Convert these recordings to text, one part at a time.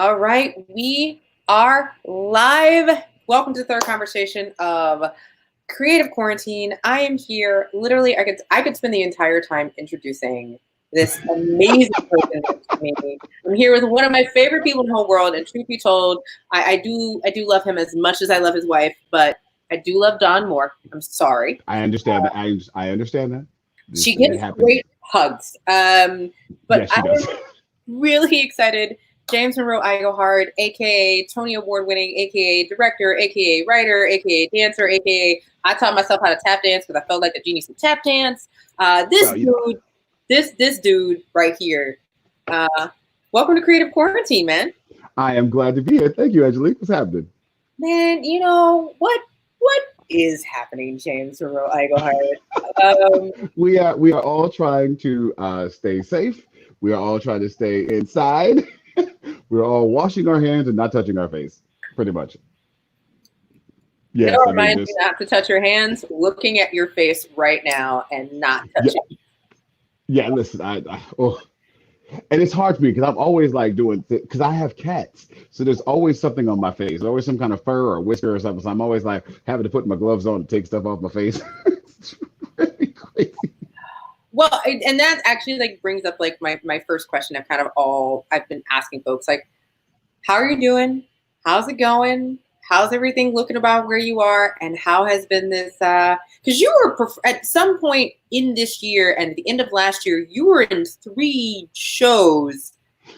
All right, we are live. Welcome to the third conversation of Creative Quarantine. I am here. Literally, I could spend the entire time introducing this amazing person next to me. I'm here with one of my favorite people in the whole world, and truth be told, I do love him as much as I love his wife, but I do love Dawn more. I'm sorry. I understand that. I understand that. She It gives happens. great hugs. But Yes, she does. really excited. James Monroe Iglehart, aka Tony Award winning, aka director, aka writer, aka dancer, aka I taught myself how to tap dance because I felt like a genie some tap dance. This dude right here. Welcome to Creative Quarantine, man. I am glad to be here. Thank you, Angélique. What's happening? Man, you know what is happening, James Monroe Iglehart? We are all trying to stay safe. We are all trying to stay inside. We're all washing our hands and not touching our face, pretty much. You Yes, know, it I mean reminds me just not to touch your hands, looking at your face right now and not yeah, touching. yeah. Listen, and it's hard for me because I'm always like doing because I have cats, so there's always something on my face. There's always some kind of fur or whisker or something. So I'm always like having to put my gloves on to take stuff off my face. It's really crazy. Well, and that actually like brings up like my first question of kind of all I've been asking folks, like, how are you doing? How's it going? How's everything looking about where you are? And how has been this? Because you were at some point in this year and at the end of last year, you were in 3 shows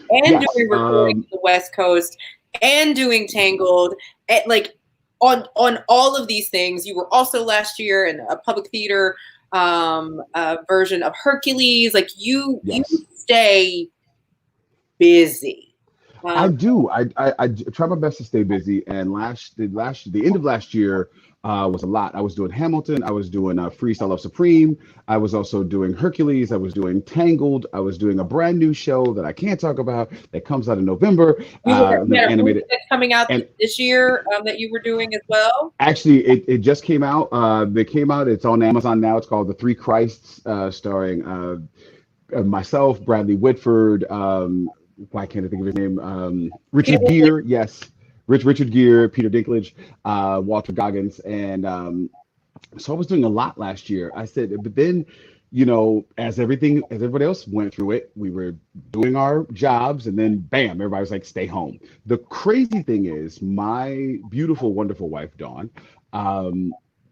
and Yes. doing recording on the West Coast and doing Tangled, and like on all of these things. You were also last year in a public theater version of Hercules. Like you Yes. stay busy. I do. I try my best to stay busy. And the end of last year was a lot. I was doing Hamilton. I was doing Freestyle of Supreme. I was also doing Hercules. I was doing Tangled. I was doing a brand new show that I can't talk about that comes out in November. You The had a movie animated. that's coming out And this year that you were doing as well. actually, it just came out. It came out. It's on Amazon now. It's called The Three Christs, starring myself, Bradley Whitford. Why can't I think of his name? Richard Gere, yes, Richard Gere, Peter Dinklage, Walter Goggins, and so I was doing a lot last year. I said, but then, as everybody else went through it, we were doing our jobs, and then bam, everybody was like, stay home. The crazy thing is, my beautiful, wonderful wife, Dawn,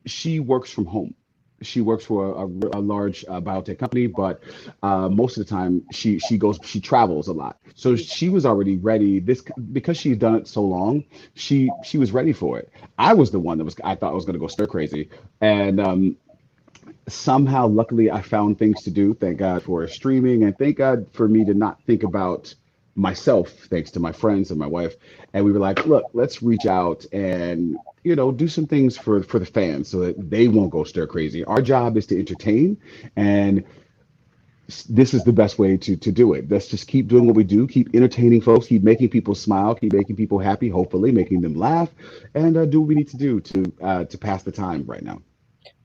she works from home. She works for a large biotech company, but most of the time she travels a lot. So she was already ready. This because she's done it so long, she was ready for it. I was the one I thought I was going to go stir crazy, and somehow, luckily, I found things to do. Thank God for streaming, and thank God for me to not think about myself, thanks to my friends and my wife. And we were like, look, let's reach out and do some things for the fans so that they won't go stir crazy. Our job is to entertain, and this is the best way to do it. Let's just keep doing what we do, keep entertaining folks, keep making people smile, keep making people happy, hopefully making them laugh, and do what we need to do to pass the time right now.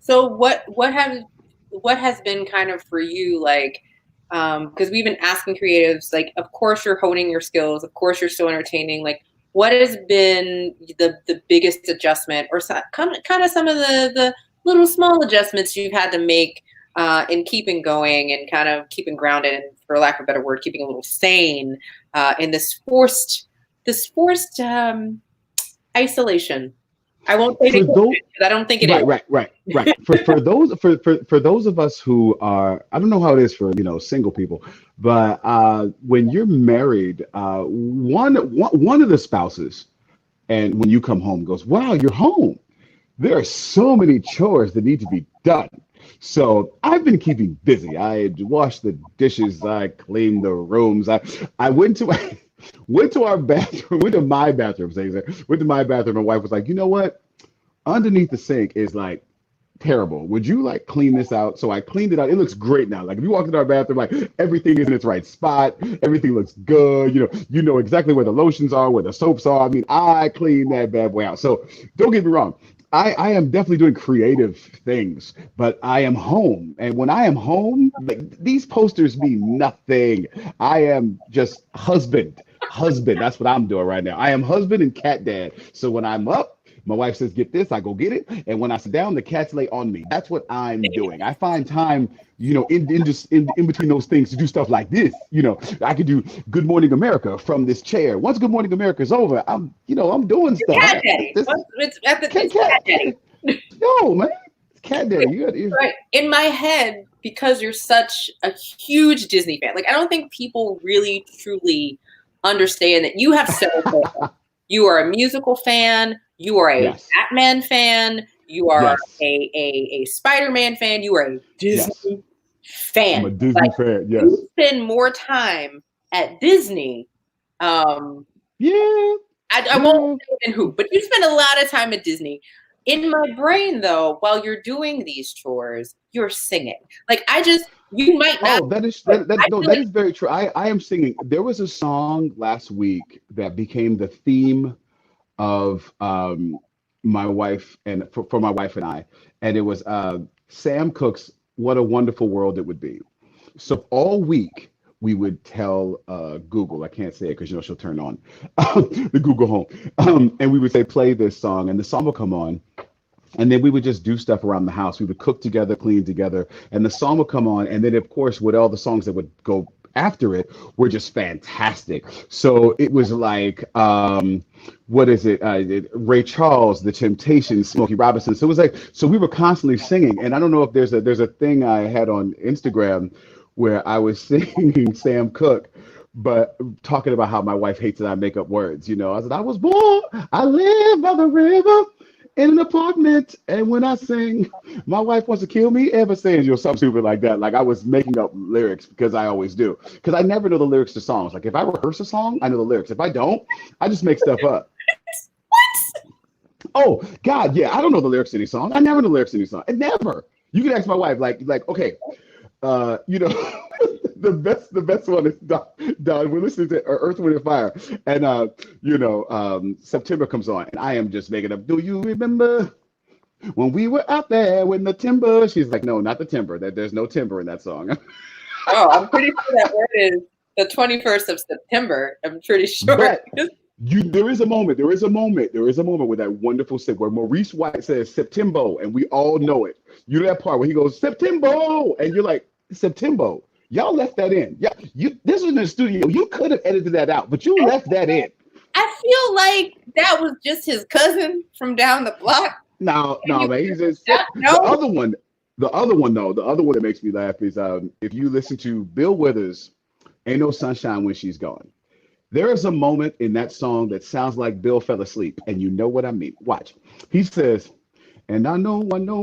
So what has been kind of for you like? Because we've been asking creatives, like, of course you're honing your skills, of course you're still entertaining. Like, what has been the biggest adjustment, or kind of some of the little small adjustments you've had to make in keeping going and kind of keeping grounded, and for lack of a better word, keeping a little sane in this forced isolation. I won't say For those, because I don't think it is. right. For those of us who are, I don't know how it is for single people, but when you're married, one of the spouses, and when you come home, goes, "Wow, you're home. There are so many chores that need to be done." So I've been keeping busy. I washed the dishes. I cleaned the rooms. I went to went to our bathroom, went to my bathroom, went to my bathroom. My wife was like, you know what? Underneath the sink is like terrible. Would you like clean this out? So I cleaned it out. It looks great now. Like if you walk into our bathroom, like everything is in its right spot. Everything looks good. You know exactly where the lotions are, where the soaps are. I mean, I cleaned that bad boy out. So don't get me wrong. I am definitely doing creative things, but I am home. And when I am home, like these posters mean nothing. I am just husband. That's what I'm doing right now. I am husband and cat dad. So when I'm up, my wife says, get this, I go get it. And when I sit down, the cats lay on me. That's what I'm doing. I find time, in between those things to do stuff like this. I could do Good Morning America from this chair. Once Good Morning America is over, I'm doing stuff. Cat daddy. It's cat daddy. No, man. It's cat daddy. Right. In my head, because you're such a huge Disney fan, like I don't think people really truly understand that you have several. You are a musical fan. You are a Batman fan. You are a SpiderMan fan. You are a Disney fan. I'm a Disney fan. Yes. You spend more time at Disney. I won't say in who, but you spend a lot of time at Disney. In my brain, though, while you're doing these chores, you're singing. Like you might not. Oh, that is very true. I am singing. There was a song last week that became the theme of my wife and for my wife and I, and it was Sam Cooke's "What a Wonderful World It Would Be." So all week we would tell Google, I can't say it because she'll turn on the Google Home, and we would say play this song, and the song would come on. And then we would just do stuff around the house. We would cook together, clean together, and the song would come on. And then, of course, with all the songs that would go after it were just fantastic. So it was like, what is it? Ray Charles, The Temptations, Smokey Robinson. So it was like, so we were constantly singing. And I don't know if there's a thing I had on Instagram where I was singing Sam Cooke, but talking about how my wife hates that I make up words. I said, I was born, I live by the river, in an apartment, and when I sing, my wife wants to kill me. Ever saying something stupid like that, like I was making up lyrics because I always do. Because I never know the lyrics to songs. Like if I rehearse a song, I know the lyrics. If I don't, I just make stuff up. What? Oh God, yeah, I don't know the lyrics to any song. I never know the lyrics to any song. I never. You can ask my wife, like okay, the best one is done. We're listening to Earth, Wind, and Fire, and September comes on, and I am just making up. Do you remember when we were out there when the timber? She's like, no, not the timber. There's no timber in that song. Oh, I'm pretty sure that word is the 21st of September. I'm pretty sure. But there is a moment where that wonderful sing where Maurice White says September, and we all know it. You know that part where he goes September, and you're like September. Y'all left that in. Yeah, this was in the studio. You could have edited that out, but you left that in. I feel like that was just his cousin from down the block. No, man. He says the other one that makes me laugh is if you listen to Bill Withers, "Ain't No Sunshine When She's Gone." There is a moment in that song that sounds like Bill fell asleep, and you know what I mean. Watch. He says, and I know, hey, yo,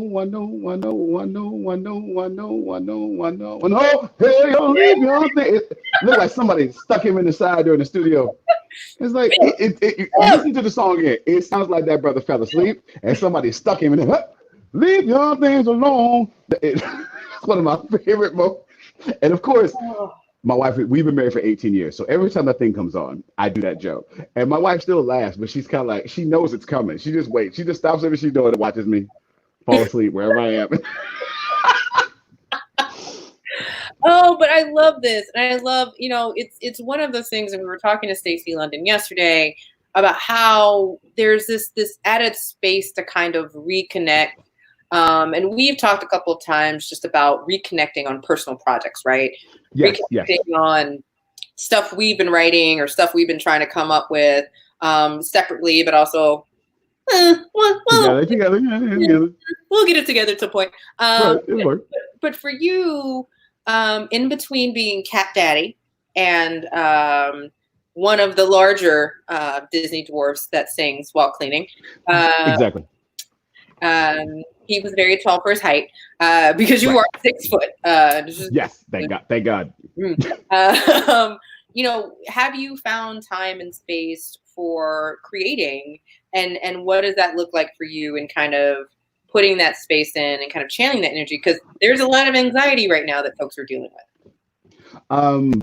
leave your thing. It looked like somebody stuck him in the side during the studio. It's like, listen to the song again. It sounds like that brother fell asleep, and somebody stuck him in the, leave your things alone. It's one of my favorite moments. And of course, my wife, we've been married for 18 years. So every time that thing comes on, I do that joke. And my wife still laughs, but she's kind of like, she knows it's coming. She just waits. She just stops everything she's doing and watches me fall asleep wherever I am. Oh, but I love this. And I love, it's one of those things, and we were talking to Stacey London yesterday about how there's this added space to kind of reconnect. And we've talked a couple of times just about reconnecting on personal projects, right? Reconnecting on stuff we've been writing or stuff we've been trying to come up with separately, but also together. We'll get it together to a point. Right, but for you, in between being cat daddy and one of the larger Disney dwarfs that sings while cleaning. Exactly. He was very tall for his height because you are 6 foot. Yes, thank God. Have you found time and space for creating, and what does that look like for you in kind of putting that space in and kind of channeling that energy? Because there's a lot of anxiety right now that folks are dealing with.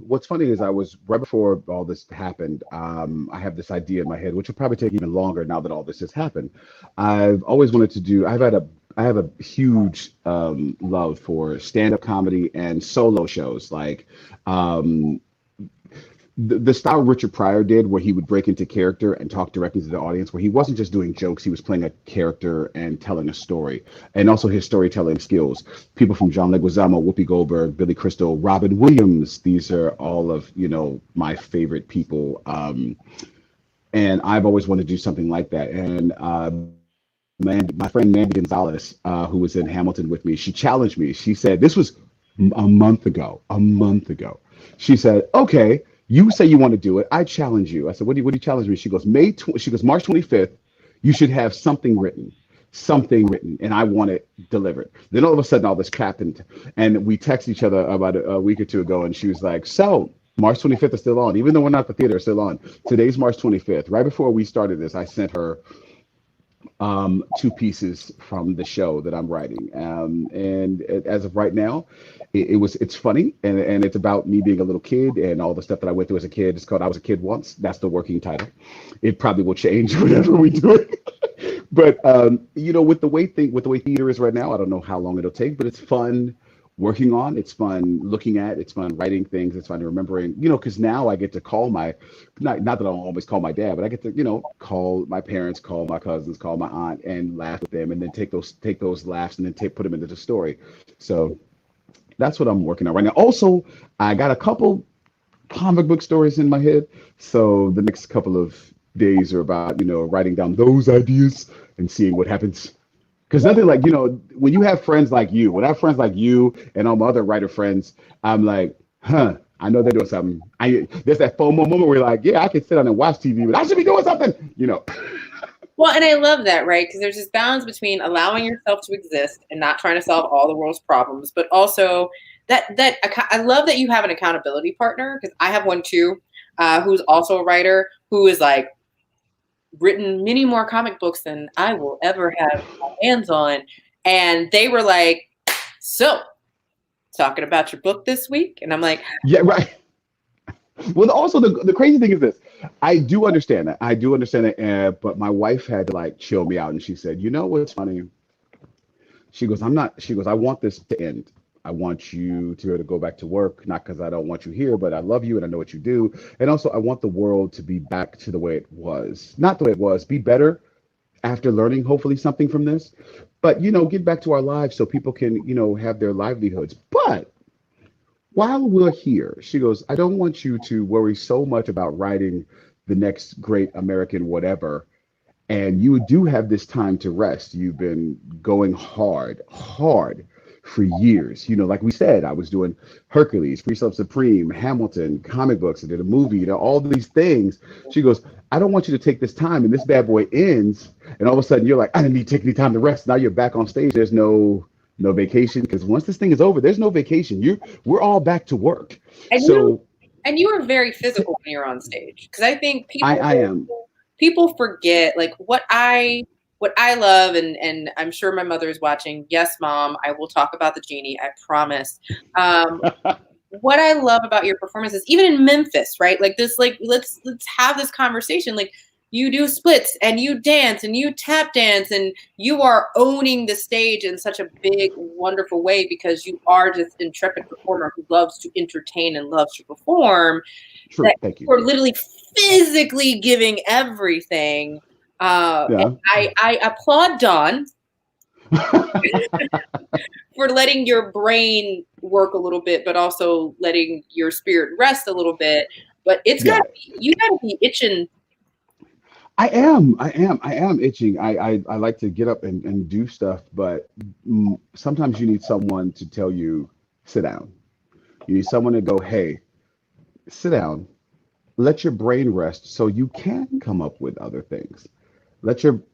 What's funny is I was right before all this happened. I have this idea in my head, which will probably take even longer now that all this has happened. I've always wanted to do. I have a huge love for stand-up comedy and solo shows. Like the style Richard Pryor did, where he would break into character and talk directly to the audience, where he wasn't just doing jokes, he was playing a character and telling a story, and also his storytelling skills. People from John Leguizamo, Whoopi Goldberg, Billy Crystal, Robin Williams. These are all of my favorite people, and I've always wanted to do something like that. And my friend Mandy Gonzalez, who was in Hamilton with me, she challenged me. She said, this was a month ago. A month ago, she said, "Okay, you say you want to do it. I challenge you." I said, What do you challenge me?" She goes, She goes, "March 25th. You should have something written, and I want it delivered." Then all of a sudden, all this happened, and we texted each other about a week or two ago, and she was like, "So March 25th is still on, even though we're not at the theater, it's still on. Today's March 25th. Right before we started this, I sent her two pieces from the show that I'm writing. And as of right now, it's funny, and it's about me being a little kid and all the stuff that I went through as a kid. It's called I Was a Kid Once. That's the working title. It probably will change whenever we do it. But with the way theater is right now, I don't know how long it'll take, but it's fun working on. It's fun looking at. It's fun writing things. It's fun remembering. Because now I get to call not that I always call my dad, but I get to call my parents, call my cousins, call my aunt, and laugh with them, and then take those laughs and then put them into the story. So that's what I'm working on right now. Also, I got a couple comic book stories in my head. So the next couple of days are about writing down those ideas and seeing what happens. Because nothing like, when you have friends like you, when I have friends like you and all my other writer friends, I'm like, I know they're doing something. There's that FOMO moment where you're like, yeah, I can sit down and watch TV, but I should be doing something. Well, and I love that, right? Because there's this balance between allowing yourself to exist and not trying to solve all the world's problems, but also that I love that you have an accountability partner, because I have one too, who's also a writer, who is like, written many more comic books than I will ever have my hands on. And they were like, "So, talking about your book this week?" And I'm like, yeah, right. Well, also the crazy thing is this. I do understand that. But my wife had to like chill me out, and she said, "You know what's funny?" She goes, I want this to end. I want you to be able to go back to work, not because I don't want you here, but I love you and I know what you do. And also, I want the world to be back to the way it was. Not the way it was, be better after learning, hopefully, something from this. But, get back to our lives so people can, have their livelihoods. But while we're here, she goes, I don't want you to worry so much about writing the next great American whatever. And you do have this time to rest. You've been going hard for years. Like we said, I was doing Hercules, Freestyle Supreme, Hamilton, comic books, I did a movie, all these things. She goes, I don't want you to take this time and this bad boy ends. And all of a sudden you're like, I didn't need to take any time to rest. Now you're back on stage. There's no vacation, because once this thing is over, there's no vacation. We're all back to work. And so you are very physical when you're on stage, because I think I am. People forget like what I love, and I'm sure my mother is watching. Yes, Mom, I will talk about the Genie, I promise. What I love about your performances, even in Memphis, right? Like this, like let's have this conversation. Like, you do splits and you dance and you tap dance and you are owning the stage in such a big, wonderful way, because you are this intrepid performer who loves to entertain and loves to perform. True. Thank you. You're literally physically giving everything. And I applaud Dawn for letting your brain work a little bit, but also letting your spirit rest a little bit. But you gotta be itching. I am itching. I like to get up and do stuff, but sometimes you need someone to tell you, sit down. You need someone to go, hey, sit down, let your brain rest so you can come up with other things.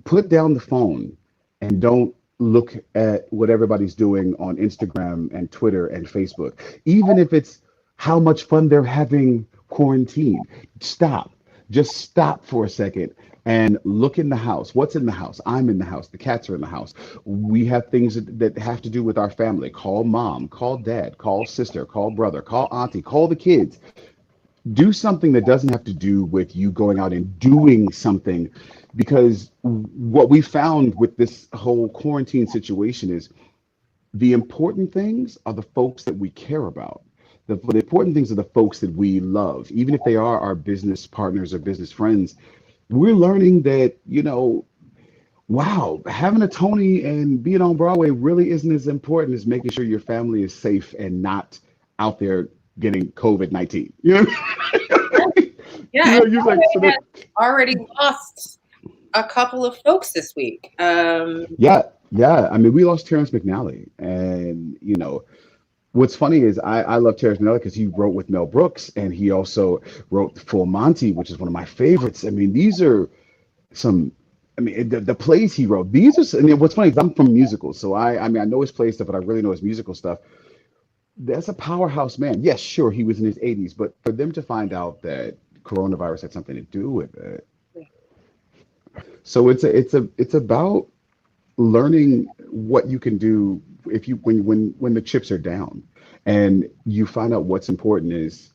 Put down the phone and don't look at what everybody's doing on Instagram and Twitter and Facebook. Even if it's how much fun they're having quarantine, just stop for a second and look in the house. What's in the house? I'm in the house. The cats are in the house. We have things that have to do with our family. Call mom, call dad, call sister, call brother, call auntie, call the kids. Do something that doesn't have to do with you going out and doing something, because what we found with this whole quarantine situation is the important things are the folks that we care about. the important things are the folks that we love, even if they are our business partners or business friends. We're learning that, wow, having a Tony and being on Broadway really isn't as important as making sure your family is safe and not out there getting COVID-19. Yeah, and You're like, Broadway so has that, already lost a couple of folks this week. yeah, yeah. I mean, we lost Terrence McNally, and what's funny is I love Terrence McNally because he wrote with Mel Brooks, and he also wrote Full Monty, which is one of my favorites. I mean, these are some. I mean, the plays he wrote. These are. And what's funny is I'm from musicals, so I mean, I know his play stuff, but I really know his musical stuff. That's a powerhouse man. Yes, sure, he was in his 80s, but for them to find out that coronavirus had something to do with it, so it's about learning what you can do if you when the chips are down, and you find out what's important is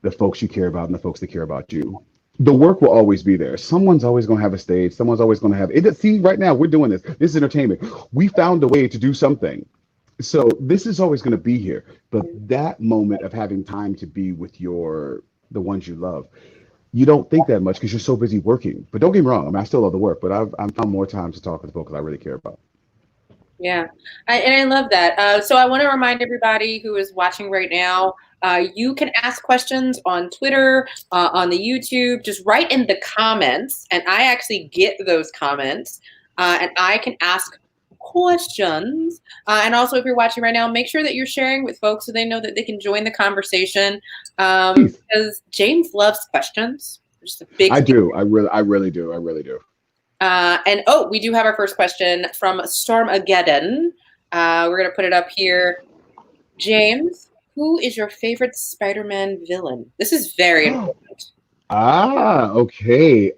the folks you care about and the folks that care about you. The work will always be there. Someone's always going to have a stage. Someone's always going to have it. See, right now we're doing this. This is entertainment. We found a way to do something. So this is always going to be here. But that moment of having time to be with the ones you love, you don't think that much because you're so busy working. But don't get me wrong. I mean, I still love the work, but I've found more time to talk with the folks I really care about. Yeah, and I love that. So I want to remind everybody who is watching right now, you can ask questions on Twitter, on the YouTube. Just write in the comments, and I actually get those comments, and I can ask questions. And also, if you're watching right now, make sure that you're sharing with folks so they know that they can join the conversation. Please. Because James loves questions. Just a big. I do. I really do. I really do. And we do have our first question from Stormageddon. We're going to put it up here. James, who is your favorite Spider-Man villain? This is very important. Okay.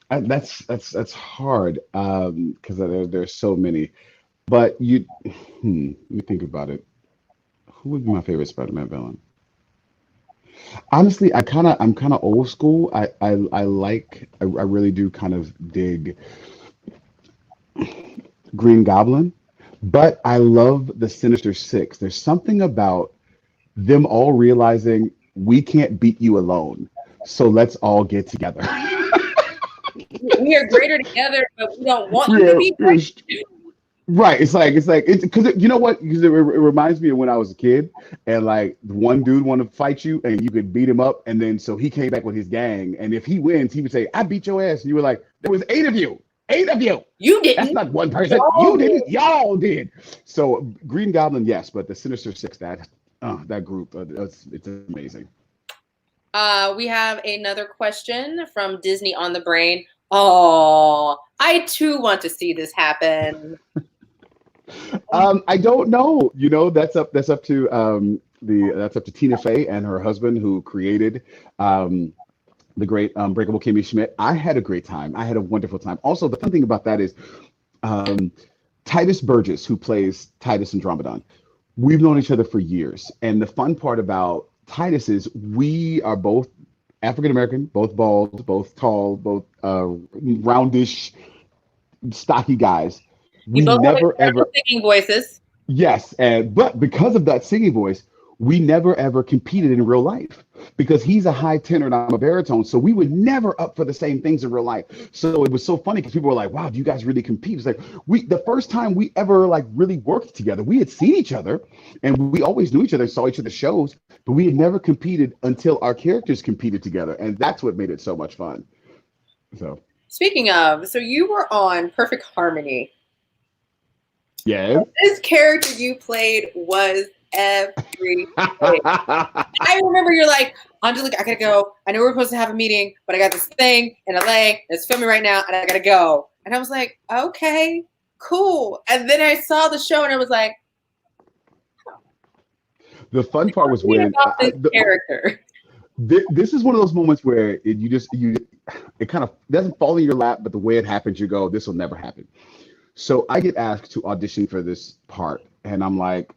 That's hard because there's so many. But let me think about it. Who would be my favorite Spider-Man villain? Honestly, I'm kind of old school. I really do kind of dig Green Goblin, but I love the Sinister Six. There's something about them all realizing we can't beat you alone, so let's all get together. We are greater together, but we don't want you to be great. Right. It's because you know what? Because it reminds me of when I was a kid, and like one dude wanted to fight you, and you could beat him up, and then so he came back with his gang, and if he wins, he would say, "I beat your ass," and you were like, "There was 8 of you, 8 of you. You didn't. That's not one person. You didn't. Y'all did." So Green Goblin, yes, but the Sinister Six, that group, it's amazing. We have another question from Disney on the Brain. Oh, I too want to see this happen. I don't know. That's up to Tina Fey and her husband who created the great Unbreakable Kimmy Schmidt. I had a great time. I had a wonderful time. Also, the fun thing about that is Titus Burgess, who plays Titus Andromedon. We've known each other for years, and the fun part about Titus is we are both African American, both bald, both tall, both roundish, stocky guys. You both never have singing voices. Yes, but because of that singing voice, we never ever competed in real life because he's a high tenor and I'm a baritone. So we were never up for the same things in real life. So it was so funny because people were like, "Wow, do you guys really compete?" It's like the first time we ever like really worked together, we had seen each other and we always knew each other, saw each other's shows, but we had never competed until our characters competed together, and that's what made it so much fun. So speaking of, so you were on Perfect Harmony. Yeah. This character you played was everything. I remember you're like, Angélique, I gotta go. I know we're supposed to have a meeting, but I got this thing in LA. It's filming right now, and I gotta go. And I was like, okay, cool. And then I saw the show, and I was like, the fun part was when this character. This is one of those moments where it kind of doesn't fall in your lap, but the way it happens, you go, this will never happen. So I get asked to audition for this part, and I'm like,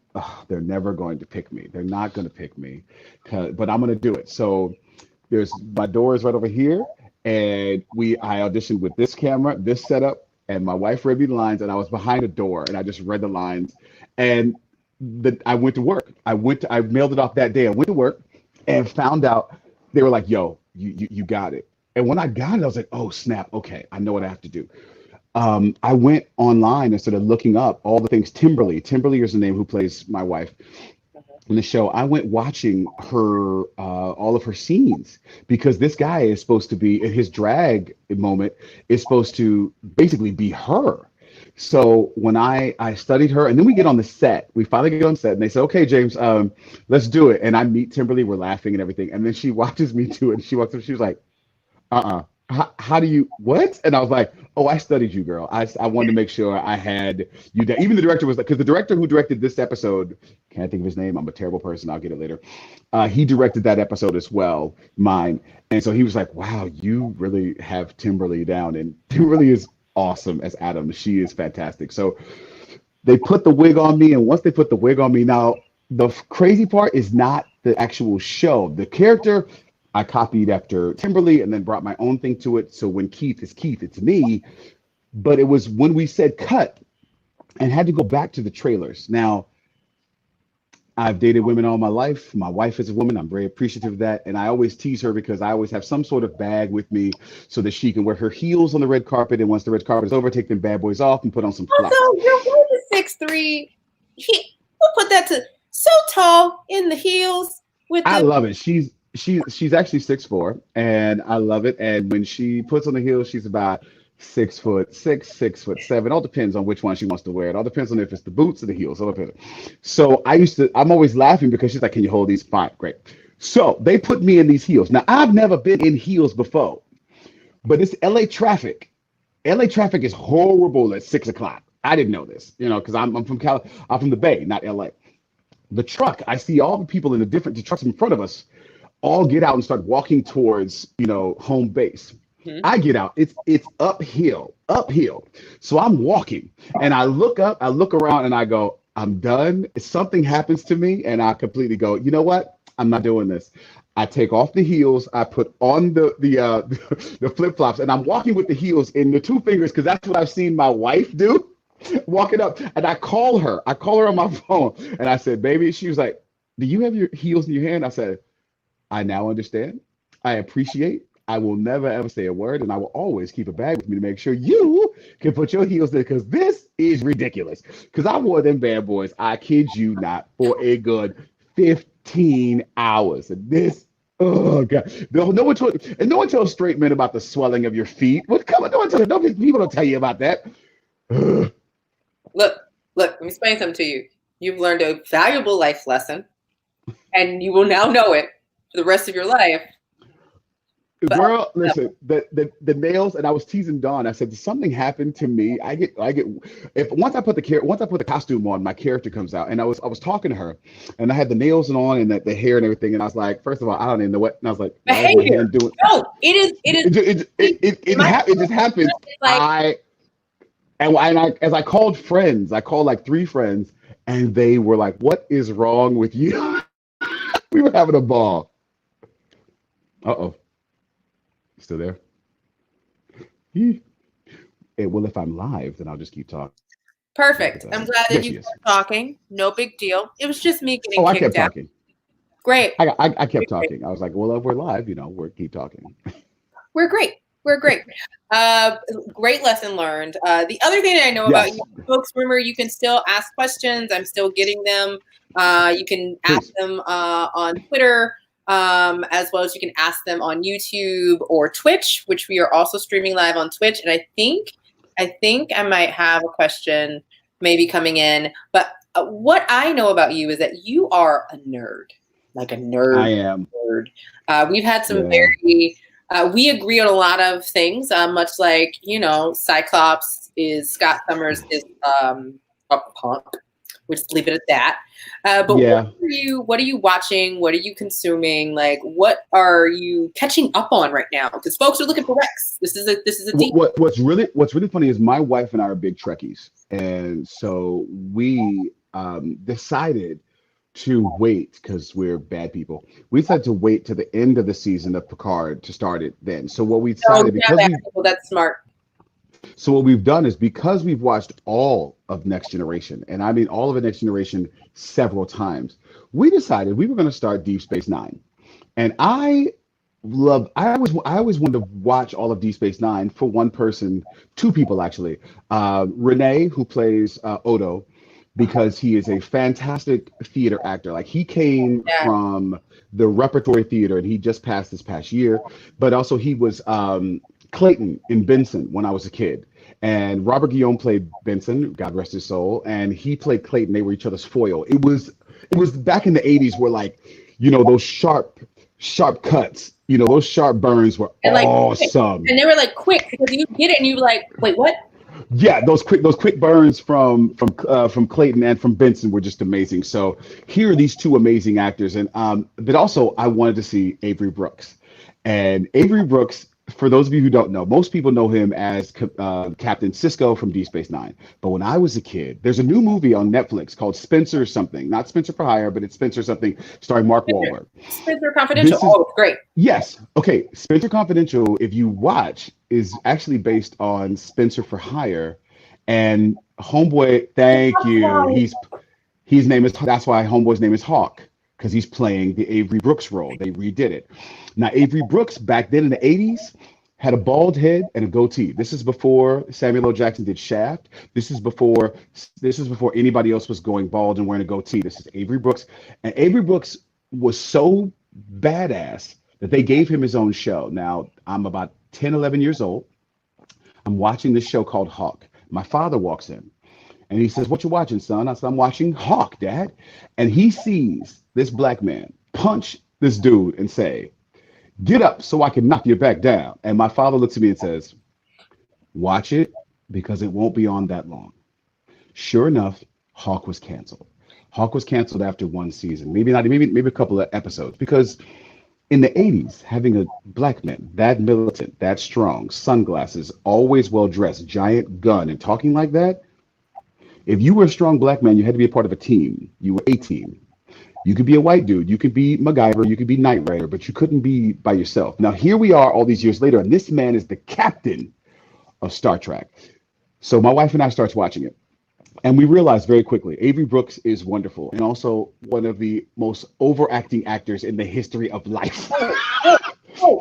they're never going to pick me. They're not going to pick me, but I'm going to do it. So my door is right over here, and I auditioned with this camera, this setup, and my wife read me the lines, and I was behind a door, and I just read the lines, and I went to work. I mailed it off that day. I went to work and found out they were like, "Yo, you got it." And when I got it, I was like, "Oh snap! Okay, I know what I have to do." I went online and started looking up all the things. Timberly. Timberly is the name who plays my wife in the show. I went watching her all of her scenes because this guy is supposed to be in his drag moment is supposed to basically be her. So when I studied her, and then we get on the set, we finally get on set, and they say, "Okay, James, let's do it." And I meet Timberly, we're laughing and everything, and then she watches me do it, and she walks up, she was like, how do you what? And I was like, "Oh, I studied you, girl. I wanted to make sure I had you there." Even the director was like, because the director who directed this episode, can't think of his name. I'm a terrible person. I'll get it later. He directed that episode as well, mine. And so he was like, "Wow, you really have Timberly down." And Timberly is awesome as Adam. She is fantastic. So they put the wig on me, and once they put the wig on me, now the crazy part is not the actual show. The character I copied after Timberly and then brought my own thing to it. So when Keith is Keith, it's me. But it was when we said cut and had to go back to the trailers. Now, I've dated women all my life. My wife is a woman. I'm very appreciative of that. And I always tease her because I always have some sort of bag with me so that she can wear her heels on the red carpet. And once the red carpet is over, take them bad boys off and put on some flats. Also, your wife is 6'3". We'll put that to so tall in the heels with I the love it. She's actually 6'4", and I love it. And when she puts on the heels, she's about 6'6", 6'7". All depends on which one she wants to wear. It all depends on if it's the boots or the heels. All depends. So I'm always laughing because she's like, "Can you hold these?" Fine, great. So they put me in these heels. Now I've never been in heels before, but it's LA traffic. LA traffic is horrible at 6 o'clock. I didn't know this, because I'm from I'm from the Bay, not LA. The truck, I see all the people in the trucks in front of us all get out and start walking towards, home base. I get out. It's uphill. So I'm walking and I look up, I look around and I go, "I'm done." Something happens to me and I completely go, "You know what? I'm not doing this." I take off the heels, I put on the the flip flops, and I'm walking with the heels in the two fingers because that's what I've seen my wife do. Walking up, and I call her. I call her on my phone, and I said, "Baby," she was like, "Do you have your heels in your hand?" I said, "I now understand. I appreciate. I will never ever say a word, and I will always keep a bag with me to make sure you can put your heels there because this is ridiculous." Because I wore them bad boys, I kid you not, for a good 15 hours. And this, oh God, no one tells straight men about the swelling of your feet. What? Come on, people don't tell you about that. Look, let me explain something to you. You've learned a valuable life lesson, and you will now know it for the rest of your life. Girl, listen, the nails, and I was teasing Dawn. I said, something happened to me. If once I put the costume on, my character comes out. And I was talking to her, and I had the nails on and the hair and everything. And I was like, first of all, I don't even know what. And I was like, why is my hand doing? No, it just happens. Like, as I called friends, I called like 3 friends, and they were like, "What is wrong with you?" We were having a ball. Uh-oh. Still there? Well, if I'm live, then I'll just keep talking. Perfect. I'm glad that you kept talking. No big deal. It was just me getting kicked out. I kept talking. Great. I kept talking. I was like, well, if we're live, we'll keep talking. We're great. Great lesson learned. The other thing that I know about you folks, remember, you can still ask questions. I'm still getting them. You can ask them on Twitter, as well as you can ask them on YouTube or Twitch, which we are also streaming live on Twitch. And I think I might have a question maybe coming in. But what I know about you is that you are a nerd, like a nerd. I am. Nerd. We've had some very... we agree on a lot of things, much like, Cyclops is Scott Summers is a punk. We'll just leave it at that. But yeah. What are you watching? What are you consuming? Like, what are you catching up on right now? Because folks are looking for Rex. This is a deep. What's really funny is my wife and I are big Trekkies, and so we decided to wait because we're bad people. We decided to wait to the end of the season of Picard to start it then. So what we decided that's smart. So what we've done is because we've watched all of Next Generation, and I mean all of the Next Generation several times. We decided we were going to start Deep Space Nine, and I always wanted to watch all of Deep Space Nine for one person, two people actually. Renee, who plays Odo, because he is a fantastic theater actor. Like he came Yeah. from the repertory theater, and he just passed this past year. But also he was Clayton in Benson when I was a kid. And Robert Guillaume played Benson, God rest his soul, and he played Clayton. They were each other's foil. It was back in the 80s where like, those sharp cuts, those sharp burns were And like, awesome. and they were like quick because you get it and you like, wait, what? Yeah, those quick burns from Clayton and from Benson were just amazing. So here are these two amazing actors, and but also I wanted to see Avery Brooks, and Avery Brooks. For those of you who don't know, most people know him as Captain Sisko from Deep Space Nine. But when I was a kid, there's a new movie on Netflix called Spencer something, not Spencer for Hire, but it's Spencer something, starring Mark Wahlberg. Spencer Confidential. Oh, it's great. Yes. Okay. Spencer Confidential, if you watch, is actually based on Spencer for Hire, and Homeboy. Thank you. His name is. That's why Homeboy's name is Hawk, because he's playing the Avery Brooks role. They redid it. Now, Avery Brooks, back then in the 80s, had a bald head and a goatee. This is before Samuel L. Jackson did Shaft. This is before anybody else was going bald and wearing a goatee. This is Avery Brooks. And Avery Brooks was so badass that they gave him his own show. Now, I'm about 10, 11 years old. I'm watching this show called Hawk. My father walks in and he says, "What you watching, son?" I said, "I'm watching Hawk, Dad." And he sees this black man punch this dude and say, "Get up so I can knock you back down." And my father looks at me and says, "Watch it because it won't be on that long." Sure enough, Hawk was canceled. Hawk was canceled after one season, maybe not, maybe a couple of episodes, because in the 80s, having a black man that militant, that strong, sunglasses, always well dressed, giant gun, and talking like that, if you were a strong black man, you had to be a part of a team. You were a team. You could be a white dude, you could be MacGyver, you could be Knight Rider, but you couldn't be by yourself. Now, here we are all these years later, and this man is the captain of Star Trek. So my wife and I starts watching it, and we realized very quickly, Avery Brooks is wonderful, and also one of the most overacting actors in the history of life.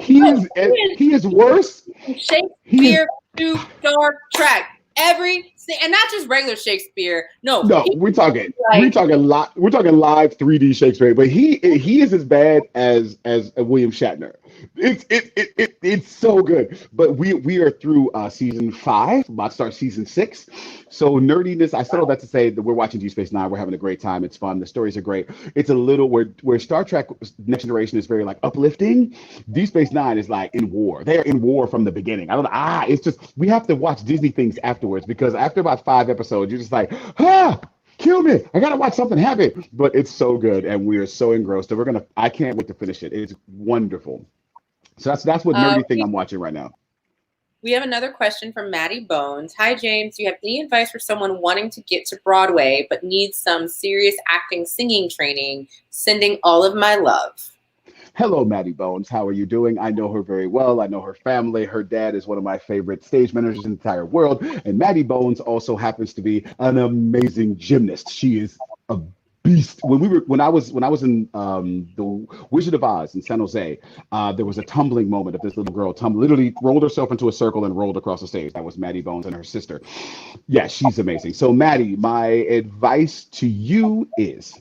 He is worse. Shakespeare to Star Trek. And not just regular Shakespeare. No, we're talking live 3D Shakespeare, but he is as bad as William Shatner. It's so good. But we are through season 5, about to start season 6. So nerdiness. I said all that to say that we're watching Deep Space Nine. We're having a great time. It's fun. The stories are great. It's a little where Star Trek Next Generation is very like uplifting. Deep Space Nine is like in war. They're in war from the beginning. I don't know. It's just we have to watch Disney things afterwards, because after about 5 episodes, you're just like, kill me. I gotta watch something happen. But it's so good, and we are so engrossed. So I can't wait to finish it. It's wonderful. So that's what nerdy thing I'm watching right now. We have another question from Maddie Bones. Hi, James. Do you have any advice for someone wanting to get to Broadway but needs some serious acting singing training? Sending all of my love. Hello, Maddie Bones. How are you doing? I know her very well. I know her family. Her dad is one of my favorite stage managers in the entire world. And Maddie Bones also happens to be an amazing gymnast. She is a beast. When I was in the Wizard of Oz in San Jose, there was a tumbling moment of this little girl literally rolled herself into a circle and rolled across the stage. That was Maddie Bones and her sister. Yeah, she's amazing. So Maddie, my advice to you is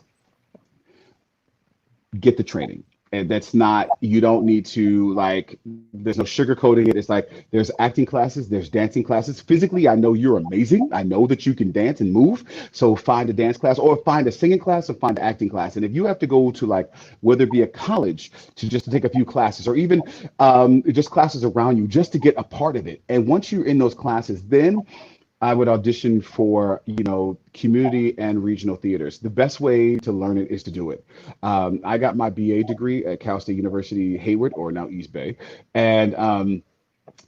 get the training. And that's not, you don't need to, like, there's no sugarcoating it. It's like, there's acting classes, there's dancing classes. Physically, I know you're amazing. I know that you can dance and move. So find a dance class, or find a singing class, or find an acting class. And if you have to go to, like, whether it be a college to take a few classes, or even just classes around you, just to get a part of it. And once you're in those classes, then I would audition for, community and regional theaters. The best way to learn it is to do it. I got my BA degree at Cal State University, Hayward, or now East Bay. And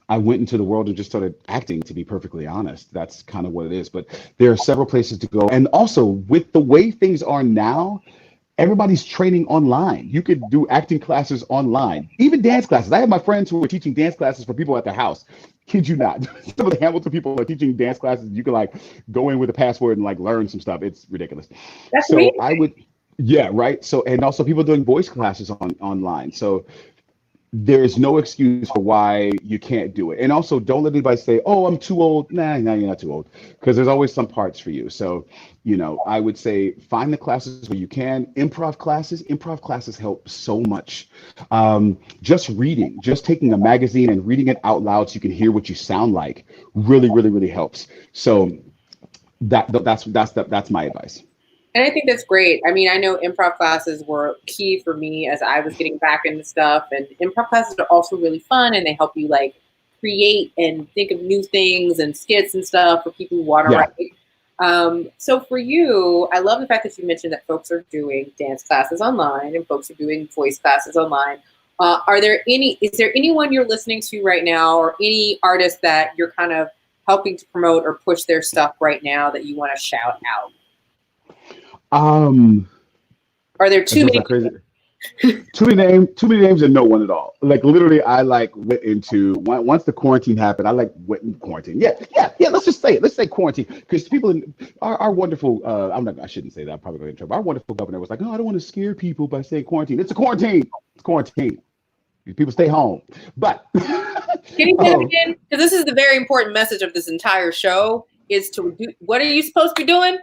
I went into the world and just started acting, to be perfectly honest. That's kind of what it is. But there are several places to go. And also, with the way things are now, Everybody's training online. You could do acting classes online, even dance classes. I have my friends who are teaching dance classes for people at their house. Kid you not. Some of the Hamilton people are teaching dance classes. You can like go in with a password and like learn some stuff. It's ridiculous. That's So amazing. I would, yeah, right. So and also people doing voice classes online. So there's no excuse for why you can't do it. And also, don't let anybody say, "Oh, I'm too old." Nah, you're not too old, because there's always some parts for you. So, I would say find the classes where you can. Improv classes help so much. Just reading, just taking a magazine and reading it out loud so you can hear what you sound like, really, really, really helps. So that's my advice. And I think that's great. I mean, I know improv classes were key for me as I was getting back into stuff. And improv classes are also really fun and they help you like create and think of new things and skits and stuff for people who want to Yeah. write. So for you, I love the fact that you mentioned that folks are doing dance classes online and folks are doing voice classes online. Is there anyone you're listening to right now or any artist that you're kind of helping to promote or push their stuff right now that you want to shout out? Um, Are there that too goes many? like crazy. Too many names and no one at all. Like literally, I like went into once the quarantine happened. I like went in quarantine. Yeah. Let's just say it. Let's say quarantine because people in our wonderful. I'm not. I shouldn't say that. I'm probably going to get in trouble. Our wonderful governor was like, "No, I don't want to scare people by saying quarantine. It's a quarantine. It's quarantine. People stay home." But Can you say that um, again? Because this is the very important message of this entire show: is to do what are you supposed to be doing?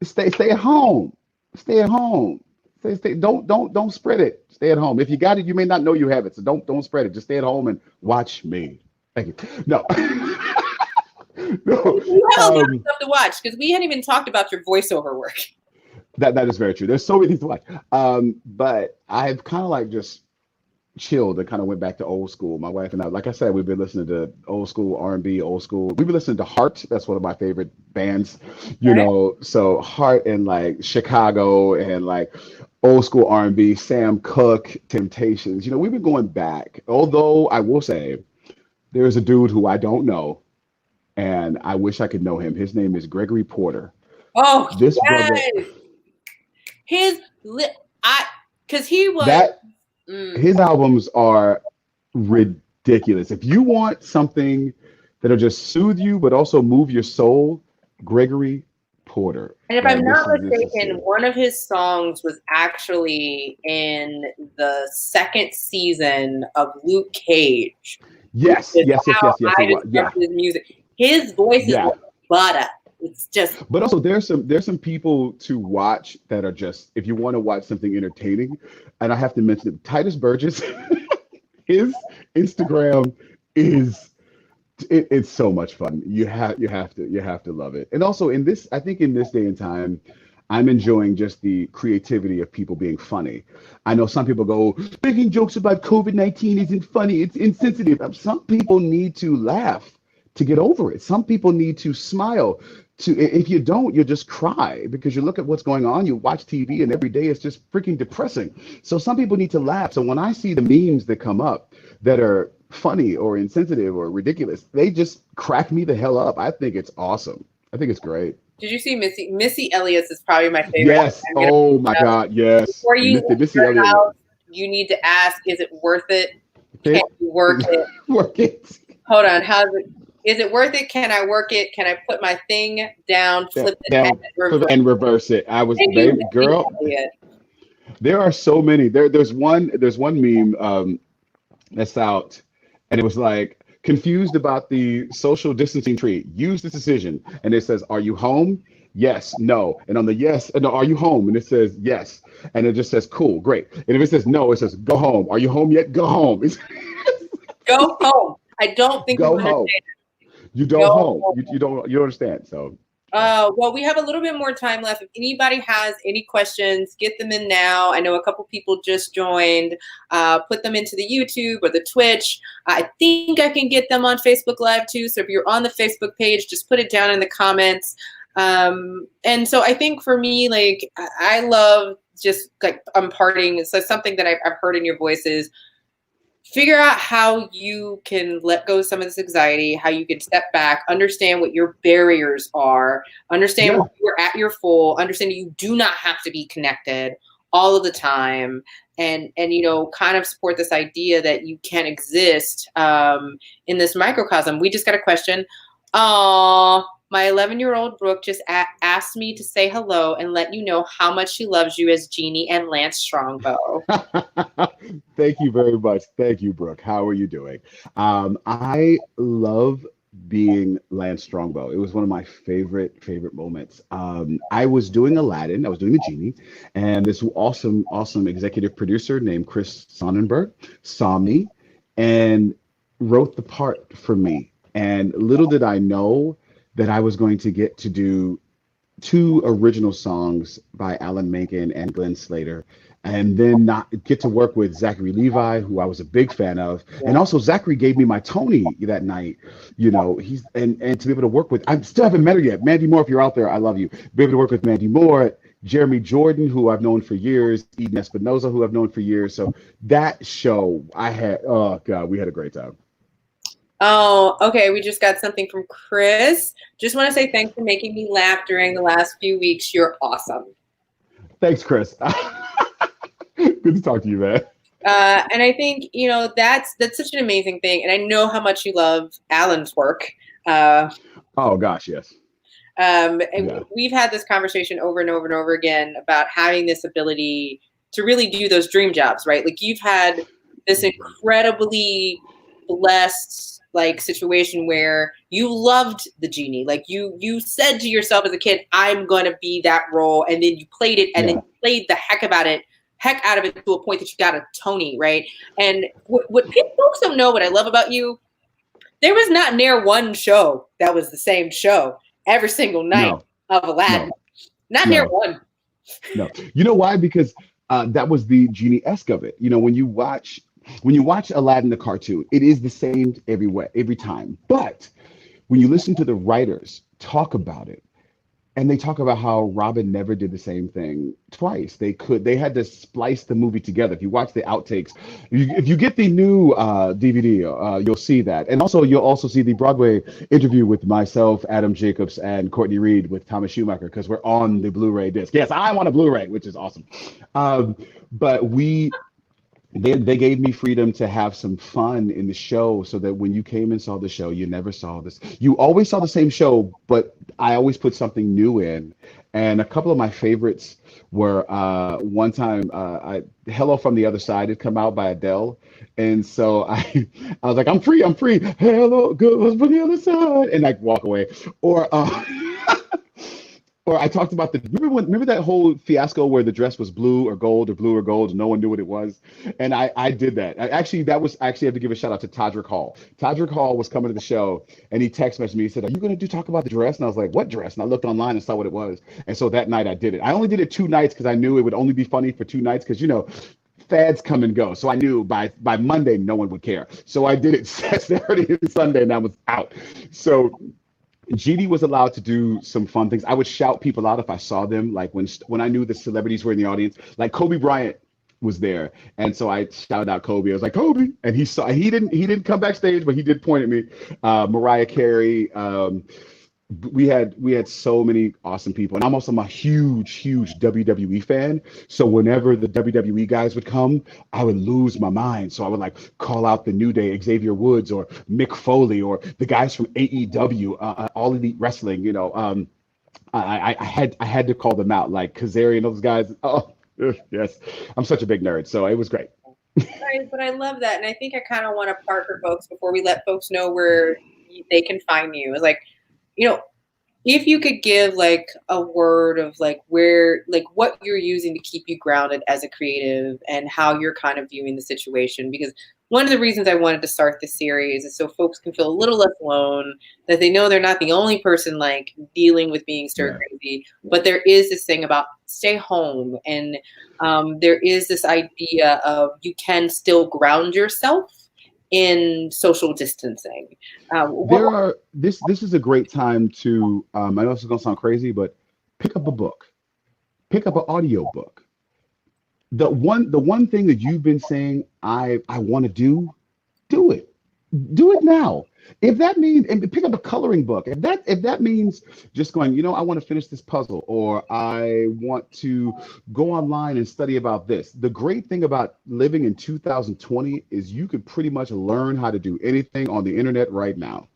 stay at home. Stay at home. Stay. Don't spread it. Stay at home. If you got it, you may not know you have it. So don't spread it. Just stay at home and watch me. Thank you. No. No. You have a lot of Um, stuff to watch because we hadn't even talked about your voiceover work. that is very true. There's so many things to watch. But I've kind of like just chilled and kind of went back to old school. My wife and I, like I said, we've been listening to old school R&B, old school. We've been listening to Heart. That's one of my favorite bands, Right? So Heart and like Chicago and like old school R&B, Sam Cooke, Temptations. We've been going back. Although I will say there's a dude who I don't know and I wish I could know him. His name is Gregory Porter. Oh This brother, yes, his lip. I because he was. that Mm. his albums are ridiculous. If you want something that'll just soothe you but also move your soul, Gregory Porter. And if I'm Like not this is mistaken, serious. one of his songs was actually in the second season of Luke Cage, which Yes, is yes, yes, how yes, yes. I It was. discovered Yeah, his music. His voice is yeah. like butter. It's just But also there's some people to watch that are just if you want to watch something entertaining, and I have to mention it, Titus Burgess, his Instagram is it's so much fun. You have to love it. And also I think in this day and time, I'm enjoying just the creativity of people being funny. I know some people go, making jokes about COVID-19 isn't funny, it's insensitive. Some people need to laugh to get over it. Some people need to smile. If you don't, you'll just cry because you look at what's going on, you watch TV, and every day it's just freaking depressing. So some people need to laugh. So when I see the memes that come up that are funny or insensitive or ridiculous, they just crack me the hell up. I think it's awesome. I think it's great. did you see Missy? Missy Elliott's is probably my favorite. Yes. I'm gonna Oh my God. Yes. before you leave Missy your Elliott. house, you need to ask, is it worth it? Can It you work it? work it. Hold on, how's it? Is it worth it? Can I work it? Can I put my thing down, flip it, and Down reverse? and reverse it. I was Thank you, baby Missy girl. Elliott. There are so many. There's one meme that's out, and it was like confused about the social distancing tree. Use this decision, and it says, "Are you home? Yes, no." And on the yes, no, are you home? And it says yes, and it just says cool, great. And if it says no, it says go home. Are you home yet? Go home. Go home. I don't think you Go understand. home. You don't Go home. home. You don't understand. So Well, we have a little bit more time left. If anybody has any questions, get them in now. I know a couple people just joined. Put them into the YouTube or the Twitch. I think I can get them on Facebook Live too. So if you're on the Facebook page, just put it down in the comments. And so I think for me, like I love just like imparting. So something that I've heard in your voice is figure out how you can let go of some of this anxiety, how you can step back, understand what your barriers are, understand yeah, when you're at your full, understand you do not have to be connected. all of the time, and kind of support this idea that you can exist in this microcosm. We just got a question. Oh, my 11-year-old Brooke just asked me to say hello and let you know how much she loves you as Genie and Lance Strongbow. Thank you very much. Thank you, Brooke. How are you doing? I love being Lance Strongbow. It was one of my favorite moments. I was doing Aladdin. I was doing the Genie, and this awesome executive producer named Chris Sonnenberg saw me and wrote the part for me. And little did I know that I was going to get to do two original songs by Alan Menken and Glenn Slater, and then not get to work with Zachary Levi, who I was a big fan of. And also Zachary gave me my Tony that night. He's and to be able to work with, I still haven't met her yet. Mandy Moore, if you're out there, I love you. Be able to work with Mandy Moore, Jeremy Jordan, who I've known for years, Eden Espinosa, who I've known for years. So that show oh God, we had a great time. Oh, okay. We just got something from Chris. Just want to say thanks for making me laugh during the last few weeks. You're awesome. Thanks, Chris. Good to talk to you, man. And I think, that's such an amazing thing. And I know how much you love Alan's work. Oh, gosh, yes. And we've had this conversation over and over and over again about having this ability to really do those dream jobs, right? Like you've had this incredibly blessed situation where you loved the Genie. Like you said to yourself as a kid, I'm going to be that role. And then you played it and then you played the heck out of it to a point that you got a Tony, right? And what folks don't know, what I love about you, there was not near one show that was the same show every single night of Aladdin. Not near one. No. You know why? Because that was the Genie-esque of it. When you watch Aladdin the cartoon, it is the same every time. But when you listen to the writers talk about it, and they talk about how Robin never did the same thing twice. They had to splice the movie together. If you watch the outtakes, if you get the new DVD, you'll see that. And also, you'll also see the Broadway interview with myself, Adam Jacobs, and Courtney Reed with Thomas Schumacher, because we're on the Blu-ray disc. Yes, I want a Blu-ray, which is awesome. But they gave me freedom to have some fun in the show, so that when you came and saw the show, you never saw this. You always saw the same show, but I always put something new in. And a couple of my favorites were one time Hello from the Other Side had come out by Adele. And so I was like, I'm free. Hello, girls from the other side. And like walk away. Or I talked about remember that whole fiasco where the dress was blue or gold, and no one knew what it was. And I did that. I have to give a shout out to Todrick Hall. Todrick Hall was coming to the show and he text messaged me. He said, "Are you going to talk about the dress?" And I was like, "What dress?" And I looked online and saw what it was. And so that night I did it. I only did it 2 nights because I knew it would only be funny for 2 nights, because fads come and go. So I knew by Monday no one would care. So I did it Saturday and Sunday, and I was out. So Genie was allowed to do some fun things. I would shout people out if I saw them, like when I knew the celebrities were in the audience. Like Kobe Bryant was there, and so I shouted out Kobe. I was like, Kobe, and he didn't come backstage, but he did point at me. Mariah Carey. We had so many awesome people, and I'm a huge WWE fan. So whenever the WWE guys would come, I would lose my mind. So I would like call out the New Day, Xavier Woods, or Mick Foley, or the guys from AEW, All Elite Wrestling. I had to call them out, like Kazarian and those guys. Oh yes, I'm such a big nerd, so it was great. Right, but I love that, and I think I kind of want to part for folks before we let folks know where they can find you. It's like, if you could give like a word of like where, like what you're using to keep you grounded as a creative and how you're kind of viewing the situation. Because one of the reasons I wanted to start this series is so folks can feel a little less alone, that they know they're not the only person like dealing with being stir crazy, but there is this thing about stay home. And there is this idea of you can still ground yourself in social distancing. This is a great time to, I know this is gonna sound crazy, but pick up a book, pick up an audio book. The one thing that you've been saying, I want to do it now. If that means, and pick up a coloring book. If that means just going, I want to finish this puzzle, or I want to go online and study about this. The great thing about living in 2020 is you can pretty much learn how to do anything on the internet right now.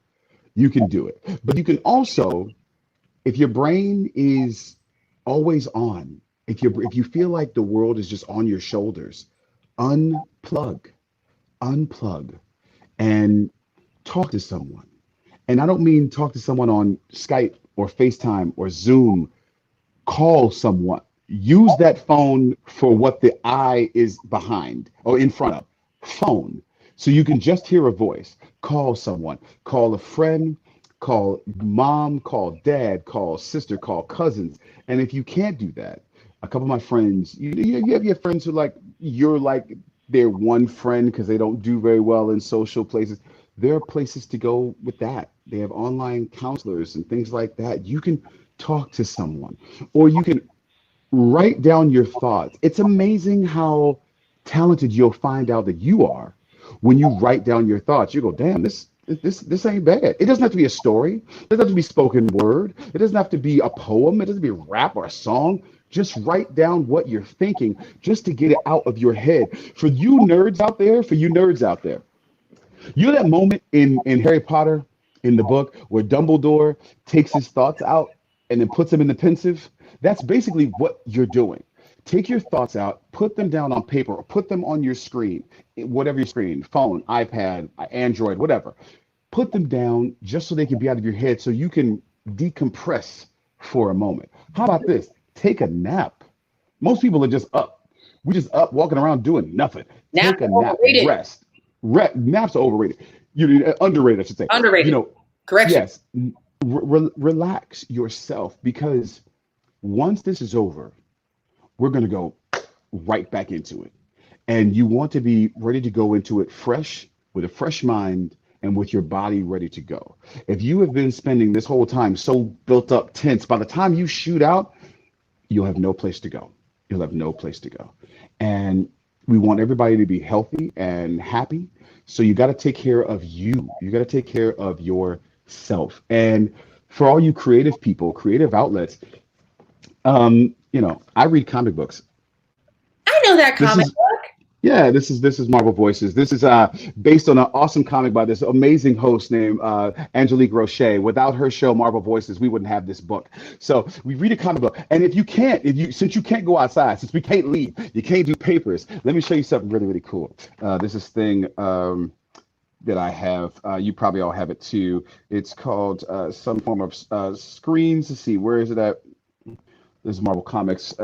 You can do it. But you can also, if your brain is always on, if you feel like the world is just on your shoulders, unplug, unplug, and talk to someone. And I don't mean talk to someone on Skype or FaceTime or Zoom. Call someone. Use that phone for what the eye is behind or in front of. Phone. So you can just hear a voice. Call someone. Call a friend. Call mom. Call dad. Call sister. Call cousins. And if you can't do that, a couple of my friends, you have your friends who you're like their one friend because they don't do very well in social places. There are places to go with that. They have online counselors and things like that. You can talk to someone, or you can write down your thoughts. It's amazing how talented you'll find out that you are when you write down your thoughts. You go, damn, this ain't bad. It doesn't have to be a story. It doesn't have to be spoken word. It doesn't have to be a poem. It doesn't have to be a rap or a song. Just write down what you're thinking just to get it out of your head. For you nerds out there, that moment in Harry Potter in the book where Dumbledore takes his thoughts out and then puts them in the pensive? That's basically what you're doing. Take your thoughts out, put them down on paper, or put them on your screen, whatever your screen, phone, iPad, Android, whatever. Put them down just so they can be out of your head so you can decompress for a moment. How about this? Take a nap. Most people are just up. We're just up walking around doing nothing. Take a nap, rest. Naps are overrated. Underrated, I should say. Underrated. Correction. Yes. Relax yourself, because once this is over, we're going to go right back into it. And you want to be ready to go into it fresh, with a fresh mind, and with your body ready to go. If you have been spending this whole time so built up, tense, by the time you shoot out, you'll have no place to go. You'll have no place to go. And we want everybody to be healthy and happy. So you got to take care of you. You got to take care of yourself. And for all you creative people, creative outlets, I read comic books. I know that comic book. Yeah, this is Marvel Voices. This is based on an awesome comic by this amazing host named Angélique Roché. Without her show, Marvel Voices, we wouldn't have this book. So we read a comic book. And since you can't go outside, since we can't leave, you can't do papers, let me show you something really, really cool. This is thing that I have. You probably all have it too. It's called some form of screens. Let's see, where is it at? This is Marvel Comics.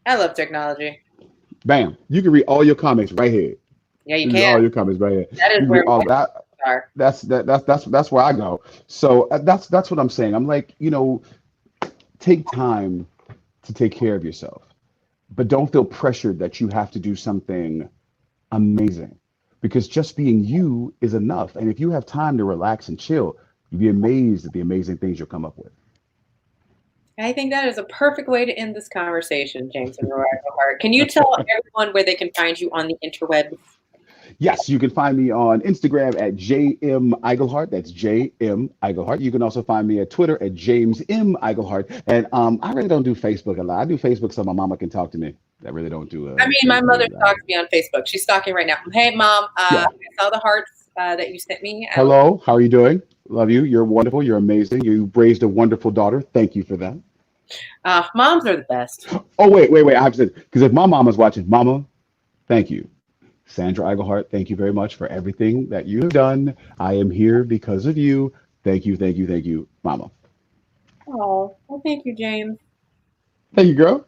I love technology. Bam! You can read all your comics right here. Yeah, you can. All your comics right here. That is where all that are. That's where I go. So that's what I'm saying. I'm like, take time to take care of yourself, but don't feel pressured that you have to do something amazing, because just being you is enough. And if you have time to relax and chill, you'll be amazed at the amazing things you'll come up with. I think that is a perfect way to end this conversation, James and Iglehart. Can you tell everyone where they can find you on the interwebs? Yes, you can find me on Instagram at JM Iglehart. That's JM Iglehart. You can also find me at Twitter at James M. Iglehart. And I really don't do Facebook a lot. I do Facebook so my mama can talk to me. I really don't do my mother stalks me on Facebook. She's stalking right now. Hey, Mom, I saw the hearts that you sent me. Hello, how are you doing? Love you. You're wonderful. You're amazing. You raised a wonderful daughter. Thank you for that. Moms are the best. Oh, wait. I have to say, because if my mama's watching, Mama, thank you. Sandra Iglehart, thank you very much for everything that you've done. I am here because of you. Thank you, Mama. Oh, well, thank you, James. Thank you, girl.